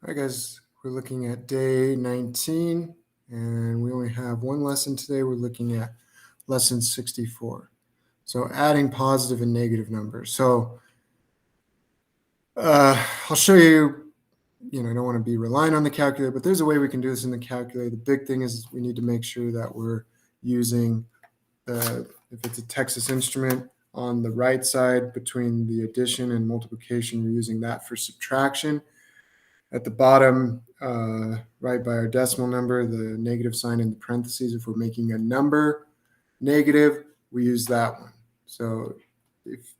All right, guys, we're looking at day 19, and we only have one lesson today. We're looking at lesson 64. So adding positive and negative numbers. So I'll show you, I don't want to be relying on the calculator, but there's a way we can do this in the calculator. The big thing is we need to make sure that we're using, if it's a Texas Instrument, on the right side between the addition and multiplication, we're using that for subtraction. At the bottom, right by our decimal number, the negative sign in the parentheses, if we're making a number negative, we use that one. So if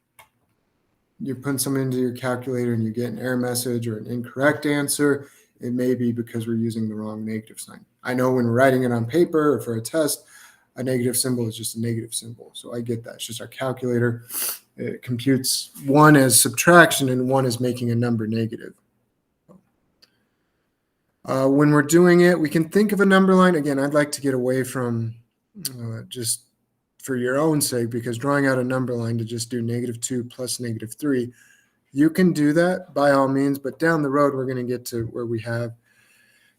you're putting something into your calculator and you get an error message or an incorrect answer, it may be because we're using the wrong negative sign. I know when we're writing it on paper or for a test, a negative symbol is just a negative symbol. So I get that. It's just our calculator. It computes one as subtraction and one as making a number negative. When we're doing it, we can think of a number line. Again, I'd like to get away from just for your own sake, because drawing out a number line to just do -2 plus -3, you can do that by all means, but down the road, we're going to get to where we have,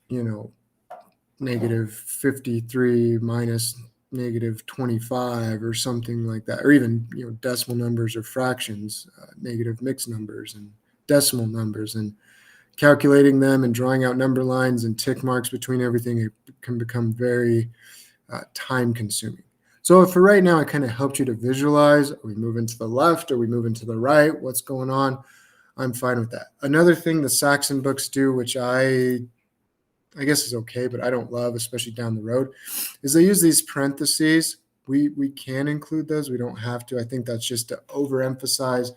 -53 minus -25 or something like that, or even, decimal numbers or fractions, negative mixed numbers and decimal numbers, and calculating them and drawing out number lines and tick marks between everything, it can become very time consuming. So for right now, I kind of helped you to visualize, are we moving to the left? Are we moving to the right? What's going on? I'm fine with that. Another thing the Saxon books do, which I guess is okay, but I don't love, especially down the road, is they use these parentheses. We can include those. We don't have to. I think that's just to overemphasize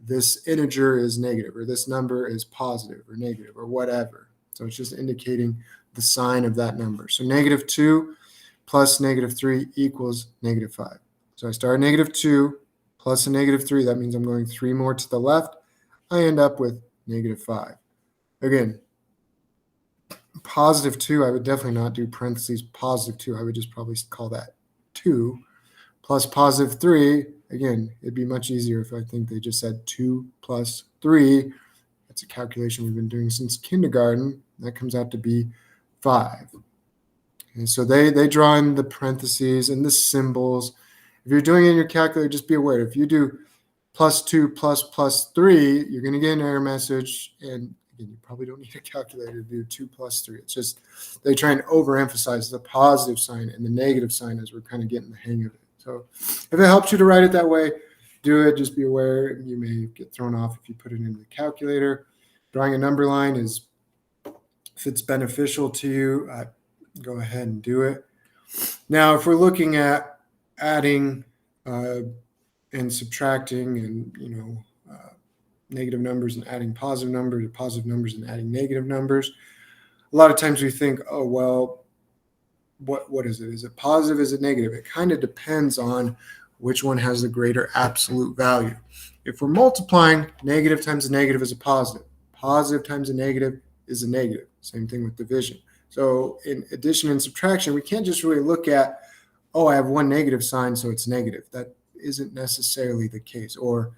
this integer is negative, or this number is positive or negative or whatever. So it's just indicating the sign of that number. So -2 plus -3 equals -5. So I start at -2 plus a -3. That means I'm going 3 more to the left. I end up with -5. Again, +2, I would definitely not do parentheses +2. I would just probably call that 2 plus +3. Again, it'd be much easier if I think they just said 2 plus 3. That's a calculation we've been doing since kindergarten. That comes out to be 5. And so they draw in the parentheses and the symbols. If you're doing it in your calculator, just be aware. If you do +2 plus +3, you're going to get an error message. And again, you probably don't need a calculator to do 2 plus 3. It's just they try and overemphasize the positive sign and the negative sign as we're kind of getting the hang of it. So if it helps you to write it that way, do it. Just be aware you may get thrown off if you put it into the calculator. Drawing a number line is, if it's beneficial to you, go ahead and do it. Now, if we're looking at adding and subtracting and, negative numbers and adding positive numbers and adding negative numbers, a lot of times we think, oh, well, what is it? Is it positive? Is it negative? It kind of depends on which one has the greater absolute value. If we're multiplying, negative times a negative is a positive. Positive times a negative is a negative. Same thing with division. So in addition and subtraction, we can't just really look at, oh, I have one negative sign, so it's negative. That isn't necessarily the case. Or,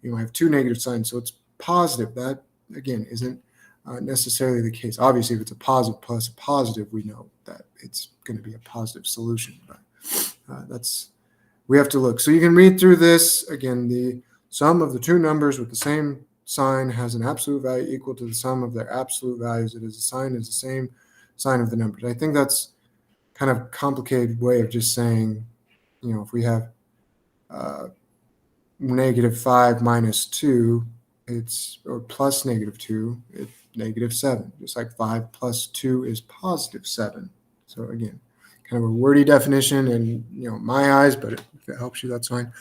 I have two negative signs, so it's positive. That, again, isn't necessarily the case. Obviously, if it's a positive plus a positive, we know that it's going to be a positive solution. But we have to look. So you can read through this. Again, the sum of the two numbers with the same sign has an absolute value equal to the sum of their absolute values. It is the same sign of the numbers. I think that's kind of a complicated way of just saying, if we have -5 minus 2, or plus -2, it's -7. Just like 5 plus 2 is +7. So again, kind of a wordy definition in my eyes, but if it helps you, that's fine.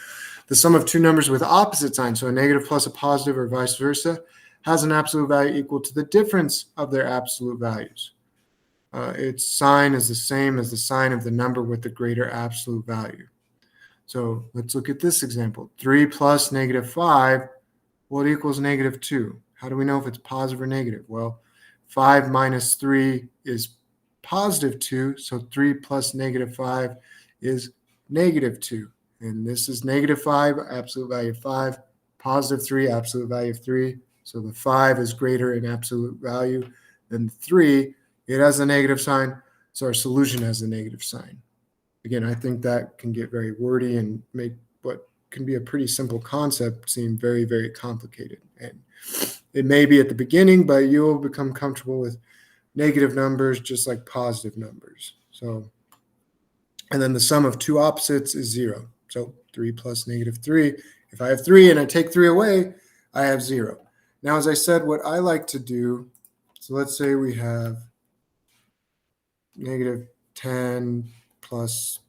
The sum of two numbers with opposite signs, so a negative plus a positive or vice versa, has an absolute value equal to the difference of their absolute values. Its sign is the same as the sign of the number with the greater absolute value. So let's look at this example. 3 plus -5, well, it equals -2. How do we know if it's positive or negative? Well, 5 minus 3 is +2, so 3 plus -5 is -2. And this is -5, absolute value of 5, +3, absolute value of 3. So the 5 is greater in absolute value then 3, it has a negative sign, so our solution has a negative sign. Again, I think that can get very wordy and make what can be a pretty simple concept seem very, very complicated. And it may be at the beginning, but you'll become comfortable with negative numbers just like positive numbers. So, and then the sum of two opposites is 0. So 3 plus negative 3. If I have 3 and I take 3 away, I have 0. Now, as I said, what I like to do, so let's say we have negative 10 plus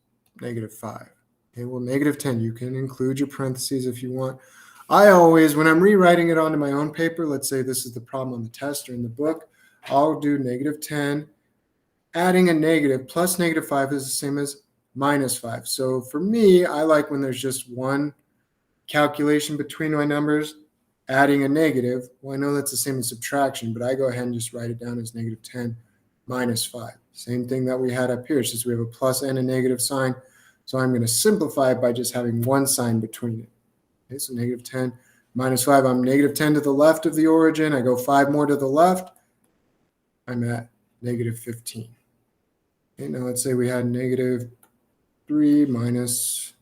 negative 5. Okay, well, negative 10, you can include your parentheses if you want. I always, when I'm rewriting it onto my own paper, let's say this is the problem on the test or in the book, I'll do negative 10. Adding a negative plus negative 5 is the same as minus 5. So for me, I like when there's just one calculation between my numbers, adding a negative. Well, I know that's the same as subtraction, but I go ahead and just write it down as negative 10 minus 5. Same thing that we had up here, since we have a plus and a negative sign. So I'm going to simplify it by just having one sign between it. Okay, so negative 10 minus 5. I'm negative 10 to the left of the origin. I go 5 more to the left. I'm at negative 15. Okay, now let's say we had negative 3 minus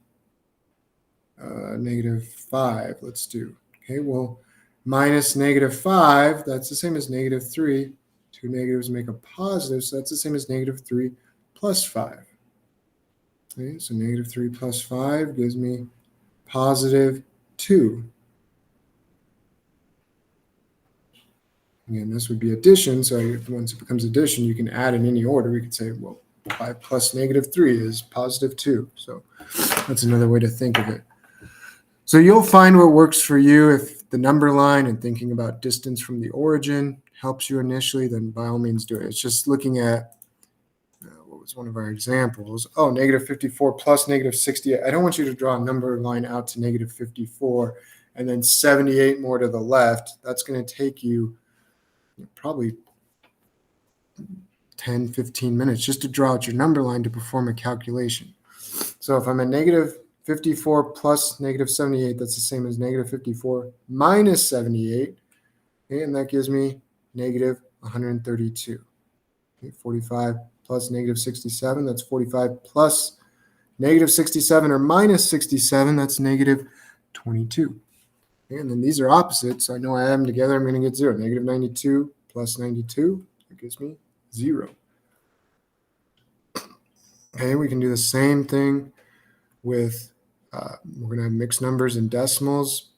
negative 5. Let's do. Okay, well, minus negative 5, that's the same as negative 3. Two negatives make a positive, so that's the same as negative 3 plus 5. Okay, so negative 3 plus 5 gives me positive 2. Again, this would be addition, so once it becomes addition, you can add in any order. We could say, well, 5 plus negative 3 is positive 2. So that's another way to think of it. So you'll find what works for you. If the number line and thinking about distance from the origin helps you initially, then by all means do it. It's just looking at, what was one of our examples? Oh, negative 54 plus negative 68. I don't want you to draw a number line out to negative 54 and then 78 more to the left. That's going to take you probably 10, 15 minutes just to draw out your number line to perform a calculation. So if I'm at negative 54 plus negative 78, that's the same as negative 54 minus 78. Okay, and that gives me negative 132. Okay, 45 plus negative 67, that's 45 plus negative 67 or minus 67, that's negative 22. Okay, and then these are opposites, so I know I add them together, I'm going to get 0. Negative 92 plus 92, that gives me 0. Okay, we can do the same thing with, we're going to have mixed numbers and decimals.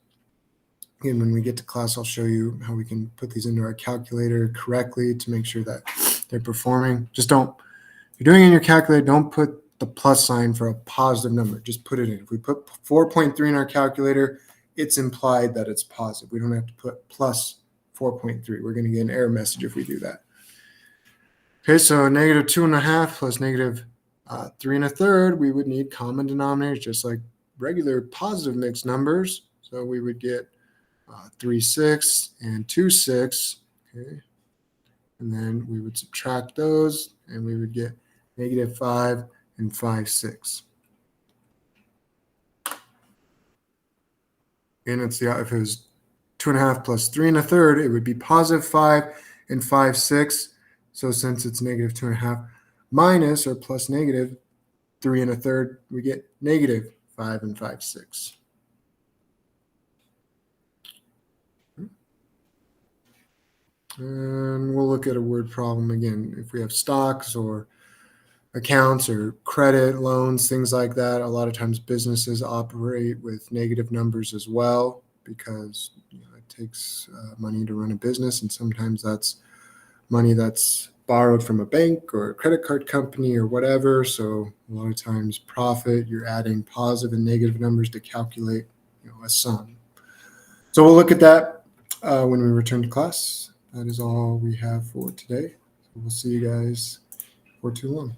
Again, when we get to class, I'll show you how we can put these into our calculator correctly to make sure that they're performing. Just don't, if you're doing it in your calculator, don't put the plus sign for a positive number. Just put it in. If we put 4.3 in our calculator, it's implied that it's positive. We don't have to put plus 4.3. We're going to get an error message if we do that. Okay, so negative 2.5 plus negative 3 1/3, we would need common denominators, just like regular positive mixed numbers. So we would get 3 6 and 2 6. Okay, and then we would subtract those, and we would get negative 5 and 5 6. And it's the, if it was 2.5 plus 3 1/3, it would be positive 5 and 5 6. So since it's negative 2.5 minus or plus negative 3 1/3, we get negative 5 and 5 6. And we'll look at a word problem again. If we have stocks or accounts or credit, loans, things like that, a lot of times businesses operate with negative numbers as well because it takes money to run a business, and sometimes that's money that's borrowed from a bank or a credit card company or whatever. So a lot of times profit, you're adding positive and negative numbers to calculate a sum. So we'll look at that when we return to class. That is all we have for today. So we'll see you guys for too long.